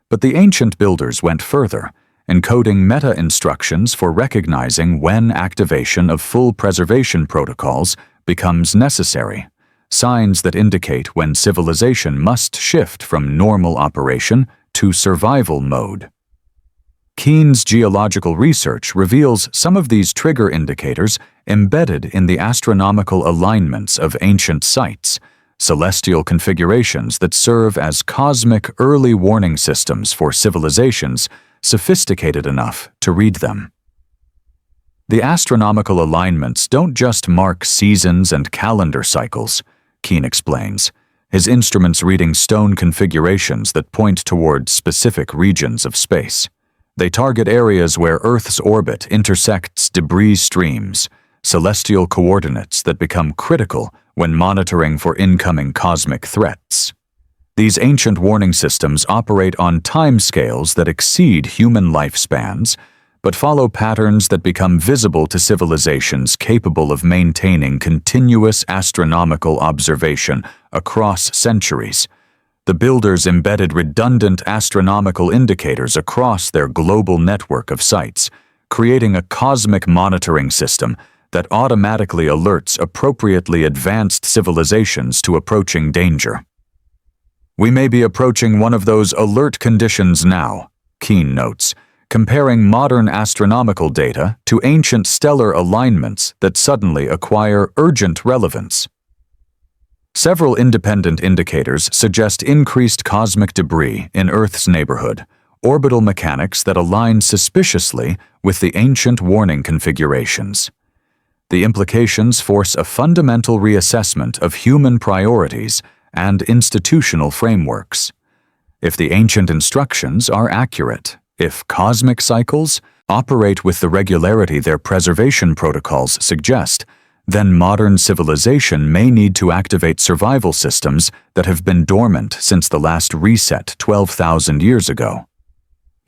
But the ancient builders went further, encoding meta-instructions for recognizing when activation of full preservation protocols becomes necessary, signs that indicate when civilization must shift from normal operation to survival mode. Keene's geological research reveals some of these trigger indicators embedded in the astronomical alignments of ancient sites, celestial configurations that serve as cosmic early warning systems for civilizations sophisticated enough to read them. The astronomical alignments don't just mark seasons and calendar cycles, Keene explains, his instruments reading stone configurations that point toward specific regions of space. They target areas where Earth's orbit intersects debris streams, celestial coordinates that become critical when monitoring for incoming cosmic threats. These ancient warning systems operate on timescales that exceed human lifespans, but follow patterns that become visible to civilizations capable of maintaining continuous astronomical observation across centuries. The builders embedded redundant astronomical indicators across their global network of sites, creating a cosmic monitoring system that automatically alerts appropriately advanced civilizations to approaching danger. "We may be approaching one of those alert conditions now," Keene notes, comparing modern astronomical data to ancient stellar alignments that suddenly acquire urgent relevance. Several independent indicators suggest increased cosmic debris in Earth's neighborhood, orbital mechanics that align suspiciously with the ancient warning configurations. The implications force a fundamental reassessment of human priorities and institutional frameworks. If the ancient instructions are accurate, if cosmic cycles operate with the regularity their preservation protocols suggest, then modern civilization may need to activate survival systems that have been dormant since the last reset 12,000 years ago.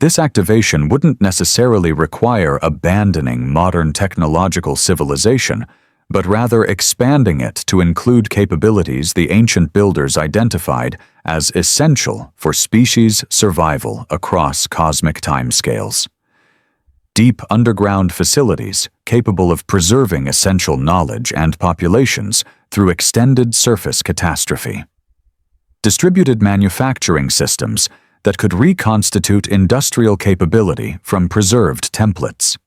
This activation wouldn't necessarily require abandoning modern technological civilization, but rather expanding it to include capabilities the ancient builders identified as essential for species survival across cosmic timescales. Deep underground facilities capable of preserving essential knowledge and populations through extended surface catastrophe. Distributed manufacturing systems that could reconstitute industrial capability from preserved templates.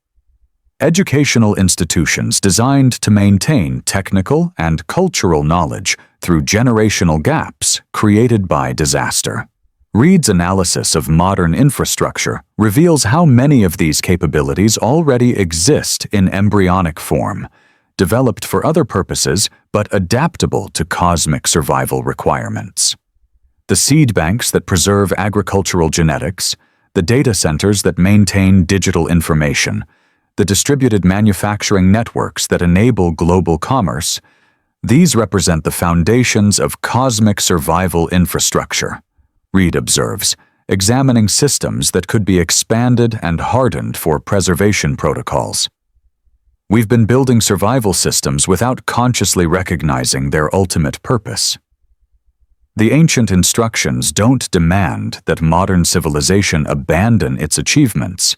Educational institutions designed to maintain technical and cultural knowledge through generational gaps created by disaster. Reed's analysis of modern infrastructure reveals how many of these capabilities already exist in embryonic form, developed for other purposes but adaptable to cosmic survival requirements. The seed banks that preserve agricultural genetics, the data centers that maintain digital information, the distributed manufacturing networks that enable global commerce, these represent the foundations of cosmic survival infrastructure, Reed observes, examining systems that could be expanded and hardened for preservation protocols. We've been building survival systems without consciously recognizing their ultimate purpose. The ancient instructions don't demand that modern civilization abandon its achievements,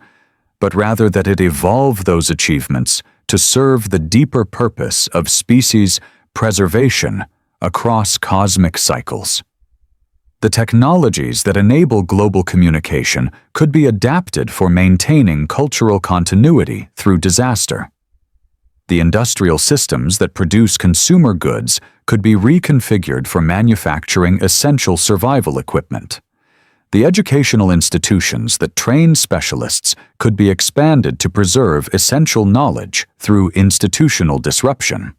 but rather that it evolve those achievements to serve the deeper purpose of species preservation across cosmic cycles. The technologies that enable global communication could be adapted for maintaining cultural continuity through disaster. The industrial systems that produce consumer goods could be reconfigured for manufacturing essential survival equipment. The educational institutions that train specialists could be expanded to preserve essential knowledge through institutional disruption.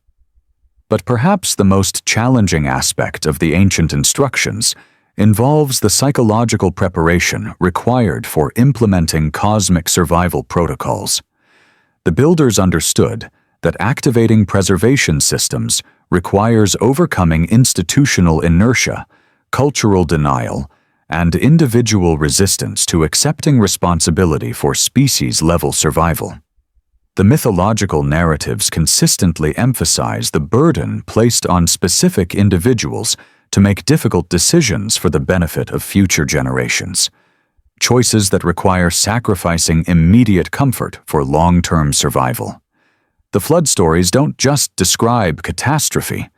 But perhaps the most challenging aspect of the ancient instructions involves the psychological preparation required for implementing cosmic survival protocols. The builders understood that activating preservation systems requires overcoming institutional inertia, cultural denial, and individual resistance to accepting responsibility for species-level survival. The mythological narratives consistently emphasize the burden placed on specific individuals to make difficult decisions for the benefit of future generations, choices that require sacrificing immediate comfort for long-term survival. The flood stories don't just describe catastrophe.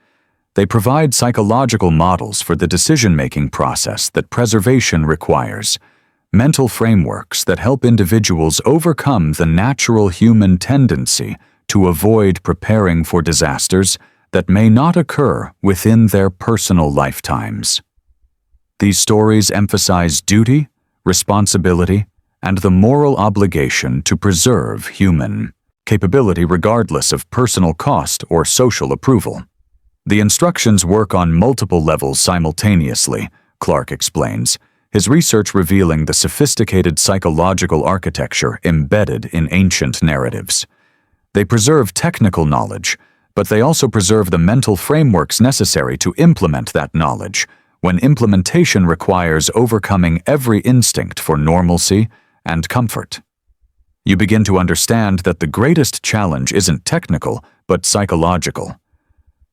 They provide psychological models for the decision-making process that preservation requires, mental frameworks that help individuals overcome the natural human tendency to avoid preparing for disasters that may not occur within their personal lifetimes. These stories emphasize duty, responsibility, and the moral obligation to preserve human capability regardless of personal cost or social approval. The instructions work on multiple levels simultaneously, Clarke explains, his research revealing the sophisticated psychological architecture embedded in ancient narratives. They preserve technical knowledge, but they also preserve the mental frameworks necessary to implement that knowledge, when implementation requires overcoming every instinct for normalcy and comfort. You begin to understand that the greatest challenge isn't technical, but psychological.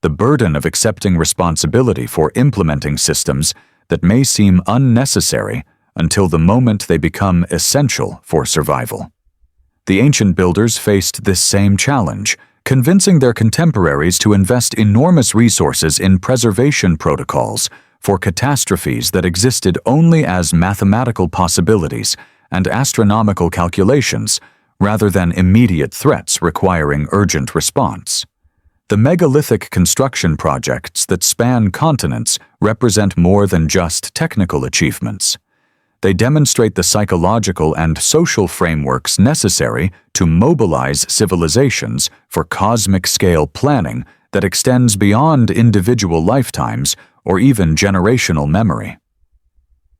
The burden of accepting responsibility for implementing systems that may seem unnecessary until the moment they become essential for survival. The ancient builders faced this same challenge, convincing their contemporaries to invest enormous resources in preservation protocols for catastrophes that existed only as mathematical possibilities and astronomical calculations, rather than immediate threats requiring urgent response. The megalithic construction projects that span continents represent more than just technical achievements. They demonstrate the psychological and social frameworks necessary to mobilize civilizations for cosmic-scale planning that extends beyond individual lifetimes or even generational memory.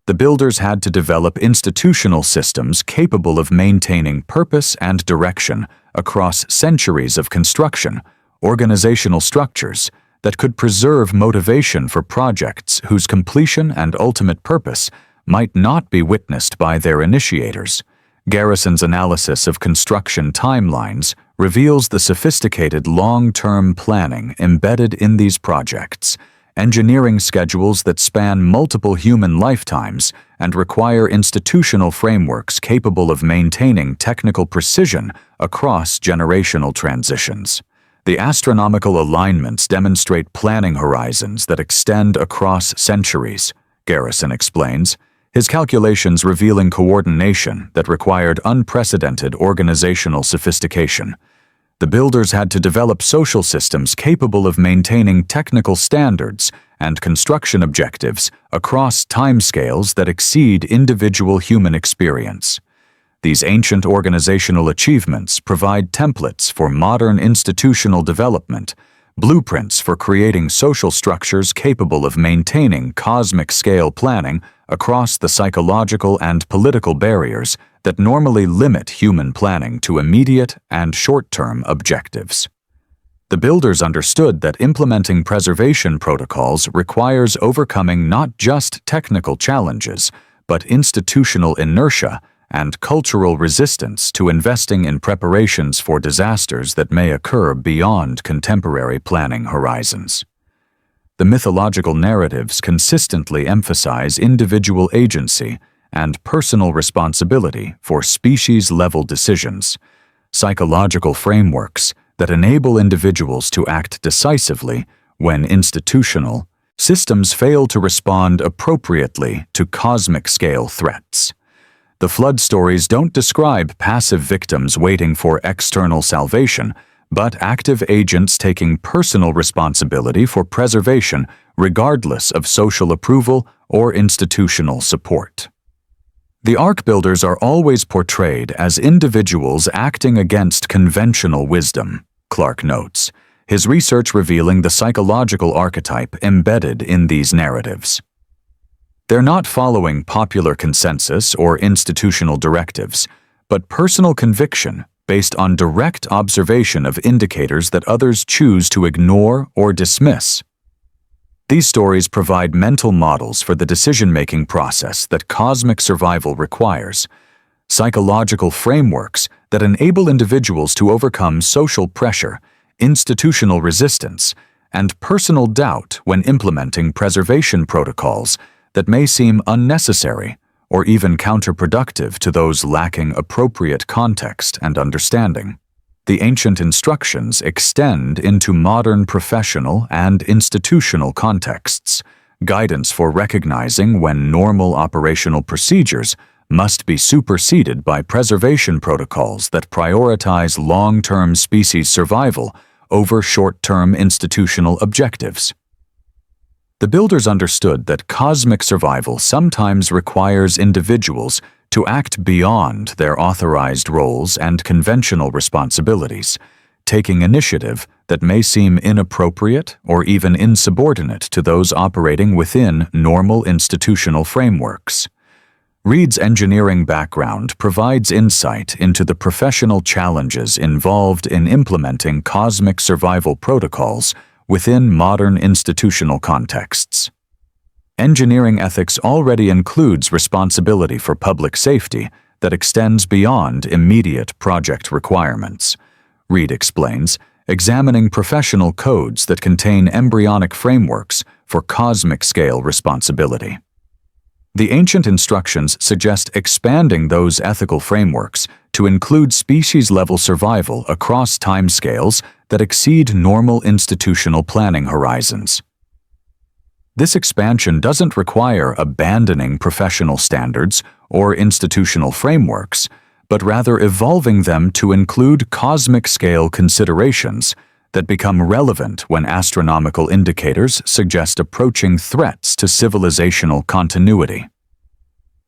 The builders had to develop institutional systems capable of maintaining purpose and direction across centuries of construction, organizational structures that could preserve motivation for projects whose completion and ultimate purpose might not be witnessed by their initiators. Garrison's analysis of construction timelines reveals the sophisticated long-term planning embedded in these projects, engineering schedules that span multiple human lifetimes and require institutional frameworks capable of maintaining technical precision across generational transitions. The astronomical alignments demonstrate planning horizons that extend across centuries, Garrison explains, his calculations revealing coordination that required unprecedented organizational sophistication. The builders had to develop social systems capable of maintaining technical standards and construction objectives across timescales that exceed individual human experience. These ancient organizational achievements provide templates for modern institutional development, blueprints for creating social structures capable of maintaining cosmic-scale planning across the psychological and political barriers that normally limit human planning to immediate and short-term objectives. The builders understood that implementing preservation protocols requires overcoming not just technical challenges, but institutional inertia and cultural resistance to investing in preparations for disasters that may occur beyond contemporary planning horizons. The mythological narratives consistently emphasize individual agency and personal responsibility for species-level decisions, psychological frameworks that enable individuals to act decisively when institutional systems fail to respond appropriately to cosmic-scale threats. The flood stories don't describe passive victims waiting for external salvation, but active agents taking personal responsibility for preservation regardless of social approval or institutional support. The Ark builders are always portrayed as individuals acting against conventional wisdom, Clarke notes, his research revealing the psychological archetype embedded in these narratives. They're not following popular consensus or institutional directives, but personal conviction based on direct observation of indicators that others choose to ignore or dismiss. These stories provide mental models for the decision-making process that cosmic survival requires, psychological frameworks that enable individuals to overcome social pressure, institutional resistance, and personal doubt when implementing preservation protocols that may seem unnecessary or even counterproductive to those lacking appropriate context and understanding. The ancient instructions extend into modern professional and institutional contexts, guidance for recognizing when normal operational procedures must be superseded by preservation protocols that prioritize long-term species survival over short-term institutional objectives. The builders understood that cosmic survival sometimes requires individuals to act beyond their authorized roles and conventional responsibilities, taking initiative that may seem inappropriate or even insubordinate to those operating within normal institutional frameworks. Reed's engineering background provides insight into the professional challenges involved in implementing cosmic survival protocols within modern institutional contexts. Engineering ethics already includes responsibility for public safety that extends beyond immediate project requirements, Reed explains, examining professional codes that contain embryonic frameworks for cosmic-scale responsibility. The ancient instructions suggest expanding those ethical frameworks to include species-level survival across timescales that exceed normal institutional planning horizons. This expansion doesn't require abandoning professional standards or institutional frameworks, but rather evolving them to include cosmic-scale considerations that become relevant when astronomical indicators suggest approaching threats to civilizational continuity.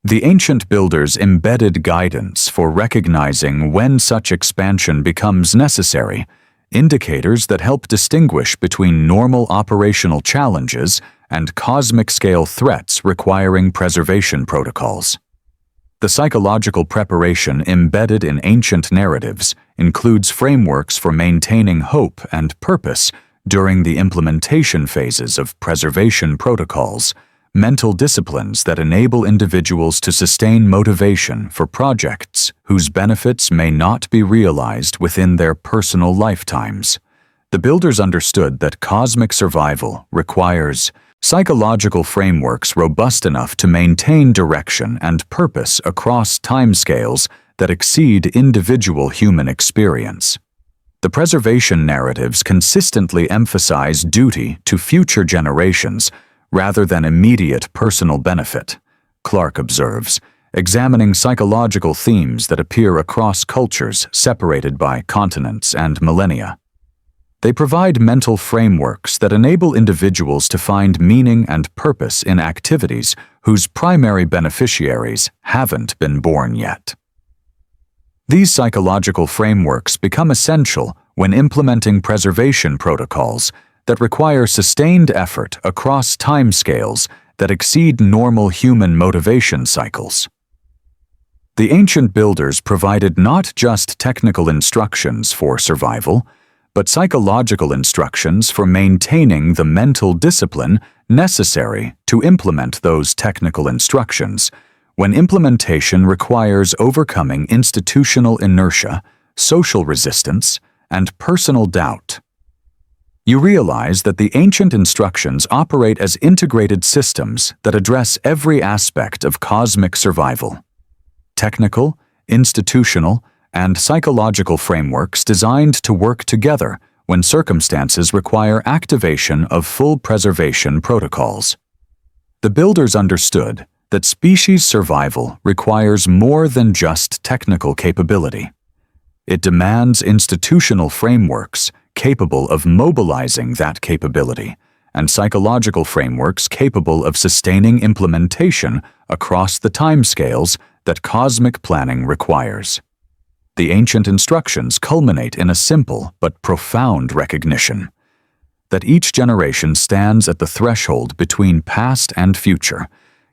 The ancient builders embedded guidance for recognizing when such expansion becomes necessary, indicators that help distinguish between normal operational challenges and cosmic-scale threats requiring preservation protocols. The psychological preparation embedded in ancient narratives includes frameworks for maintaining hope and purpose during the implementation phases of preservation protocols, mental disciplines that enable individuals to sustain motivation for projects whose benefits may not be realized within their personal lifetimes. The builders understood that cosmic survival requires psychological frameworks robust enough to maintain direction and purpose across timescales that exceed individual human experience. The preservation narratives consistently emphasize duty to future generations rather than immediate personal benefit, Clarke observes, examining psychological themes that appear across cultures separated by continents and millennia. They provide mental frameworks that enable individuals to find meaning and purpose in activities whose primary beneficiaries haven't been born yet. These psychological frameworks become essential when implementing preservation protocols that require sustained effort across timescales that exceed normal human motivation cycles. The ancient builders provided not just technical instructions for survival, but psychological instructions for maintaining the mental discipline necessary to implement those technical instructions, when implementation requires overcoming institutional inertia, social resistance, and personal doubt. You realize that the ancient instructions operate as integrated systems that address every aspect of cosmic survival. Technical, institutional, and psychological frameworks designed to work together when circumstances require activation of full preservation protocols. The builders understood that species survival requires more than just technical capability. It demands institutional frameworks capable of mobilizing that capability and psychological frameworks capable of sustaining implementation across the timescales that cosmic planning requires. The ancient instructions culminate in a simple but profound recognition that each generation stands at the threshold between past and future,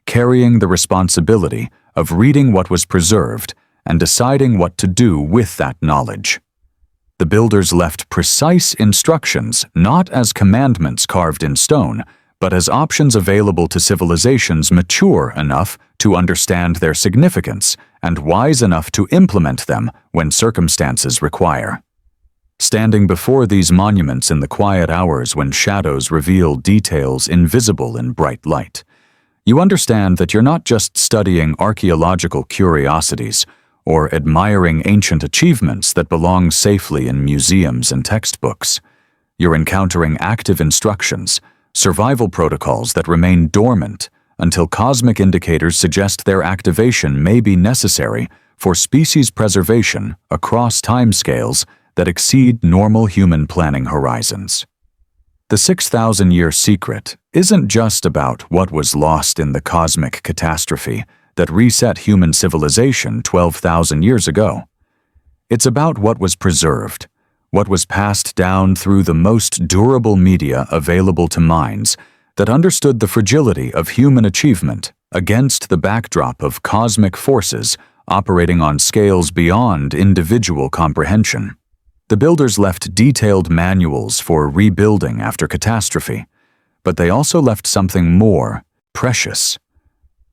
carrying the responsibility of reading what was preserved and deciding what to do with that knowledge. The builders left precise instructions not as commandments carved in stone, but as options available to civilizations mature enough to understand their significance and wise enough to implement them when circumstances require. Standing before these monuments in the quiet hours when shadows reveal details invisible in bright light, you understand that you're not just studying archaeological curiosities or admiring ancient achievements that belong safely in museums and textbooks. You're encountering active instructions, survival protocols that remain dormant until cosmic indicators suggest their activation may be necessary for species preservation across timescales that exceed normal human planning horizons. The 6,000-year secret isn't just about what was lost in the cosmic catastrophe that reset human civilization 12,000 years ago. It's about what was preserved, what was passed down through the most durable media available to minds that understood the fragility of human achievement against the backdrop of cosmic forces operating on scales beyond individual comprehension. The builders left detailed manuals for rebuilding after catastrophe, but they also left something more precious: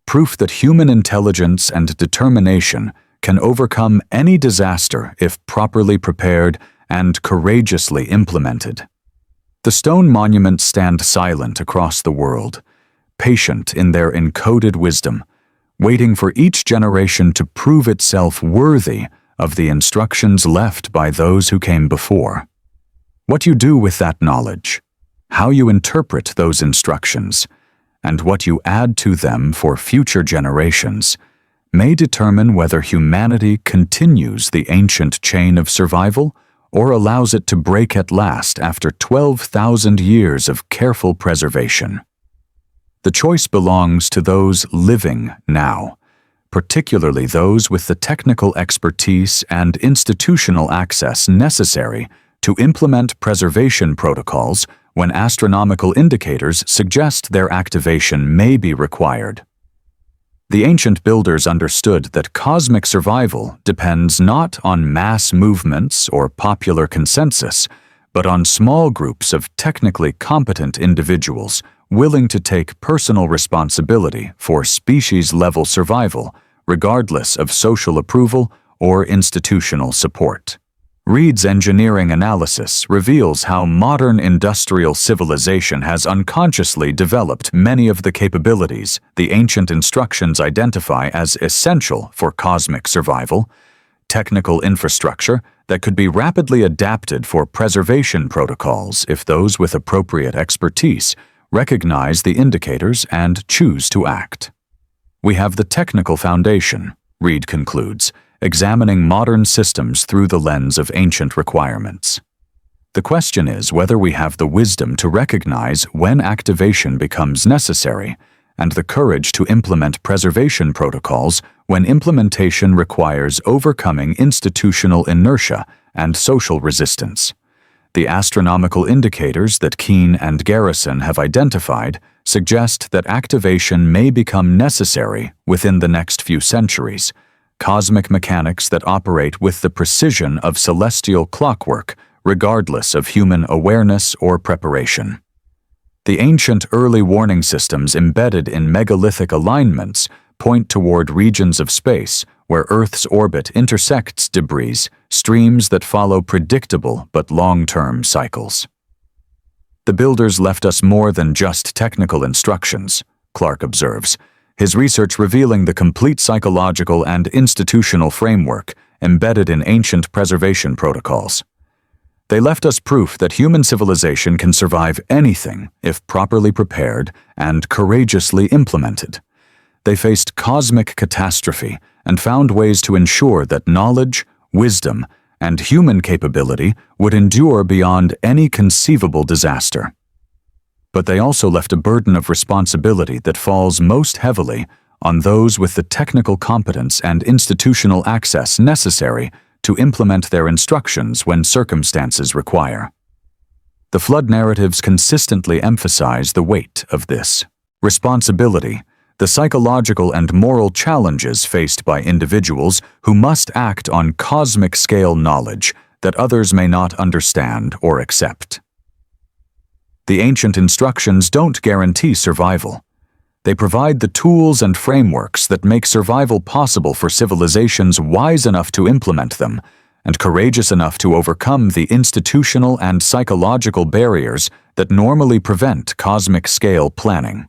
proof that human intelligence and determination can overcome any disaster if properly prepared and courageously implemented. The stone monuments stand silent across the world, patient in their encoded wisdom, waiting for each generation to prove itself worthy of the instructions left by those who came before. What you do with that knowledge, how you interpret those instructions, and what you add to them for future generations may determine whether humanity continues the ancient chain of survival or allows it to break at last after 12,000 years of careful preservation. The choice belongs to those living now, particularly those with the technical expertise and institutional access necessary to implement preservation protocols when astronomical indicators suggest their activation may be required. The ancient builders understood that cosmic survival depends not on mass movements or popular consensus, but on small groups of technically competent individuals willing to take personal responsibility for species-level survival, regardless of social approval or institutional support. Reed's engineering analysis reveals how modern industrial civilization has unconsciously developed many of the capabilities the ancient instructions identify as essential for cosmic survival: technical infrastructure that could be rapidly adapted for preservation protocols if those with appropriate expertise recognize the indicators and choose to act. We have the technical foundation, Reed concludes, examining modern systems through the lens of ancient requirements. The question is whether we have the wisdom to recognize when activation becomes necessary and the courage to implement preservation protocols when implementation requires overcoming institutional inertia and social resistance. The astronomical indicators that Keene and Garrison have identified suggest that activation may become necessary within the next few centuries, cosmic mechanics that operate with the precision of celestial clockwork, regardless of human awareness or preparation. The ancient early warning systems embedded in megalithic alignments point toward regions of space where Earth's orbit intersects debris, streams that follow predictable but long-term cycles. The builders left us more than just technical instructions, Clarke observes, his research revealing the complete psychological and institutional framework embedded in ancient preservation protocols. They left us proof that human civilization can survive anything if properly prepared and courageously implemented. They faced cosmic catastrophe and found ways to ensure that knowledge, wisdom, and human capability would endure beyond any conceivable disaster. But they also left a burden of responsibility that falls most heavily on those with the technical competence and institutional access necessary to implement their instructions when circumstances require. The flood narratives consistently emphasize the weight of this responsibility, the psychological and moral challenges faced by individuals who must act on cosmic-scale knowledge that others may not understand or accept. The ancient instructions don't guarantee survival. They provide the tools and frameworks that make survival possible for civilizations wise enough to implement them and courageous enough to overcome the institutional and psychological barriers that normally prevent cosmic-scale planning.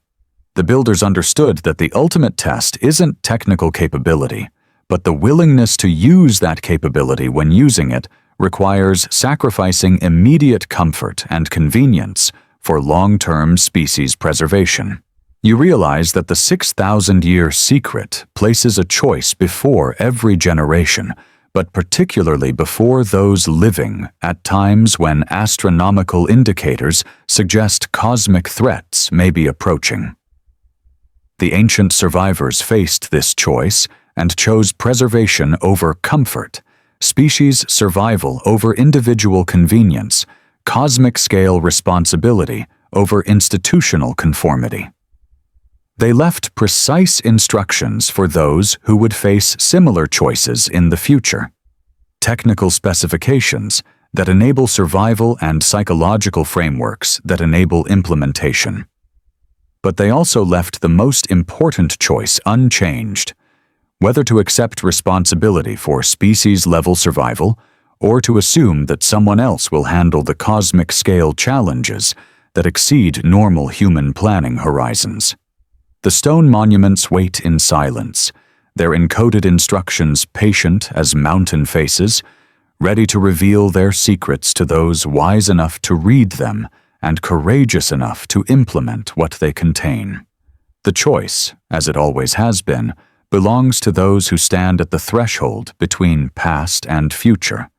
The builders understood that the ultimate test isn't technical capability, but the willingness to use that capability when using it requires sacrificing immediate comfort and convenience for long-term species preservation. You realize that the 6,000-year secret places a choice before every generation, but particularly before those living at times when astronomical indicators suggest cosmic threats may be approaching. The ancient survivors faced this choice and chose preservation over comfort, species survival over individual convenience, cosmic-scale responsibility over institutional conformity. They left precise instructions for those who would face similar choices in the future. Technical specifications that enable survival and psychological frameworks that enable implementation. But they also left the most important choice unchanged: whether to accept responsibility for species-level survival or to assume that someone else will handle the cosmic-scale challenges that exceed normal human planning horizons. The stone monuments wait in silence, their encoded instructions patient as mountain faces, ready to reveal their secrets to those wise enough to read them and courageous enough to implement what they contain. The choice, as it always has been, belongs to those who stand at the threshold between past and future,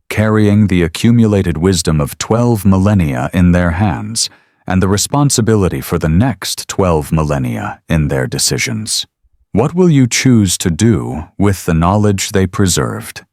carrying the accumulated wisdom of 12 millennia in their hands and the responsibility for the next 12 millennia in their decisions. What will you choose to do with the knowledge they preserved?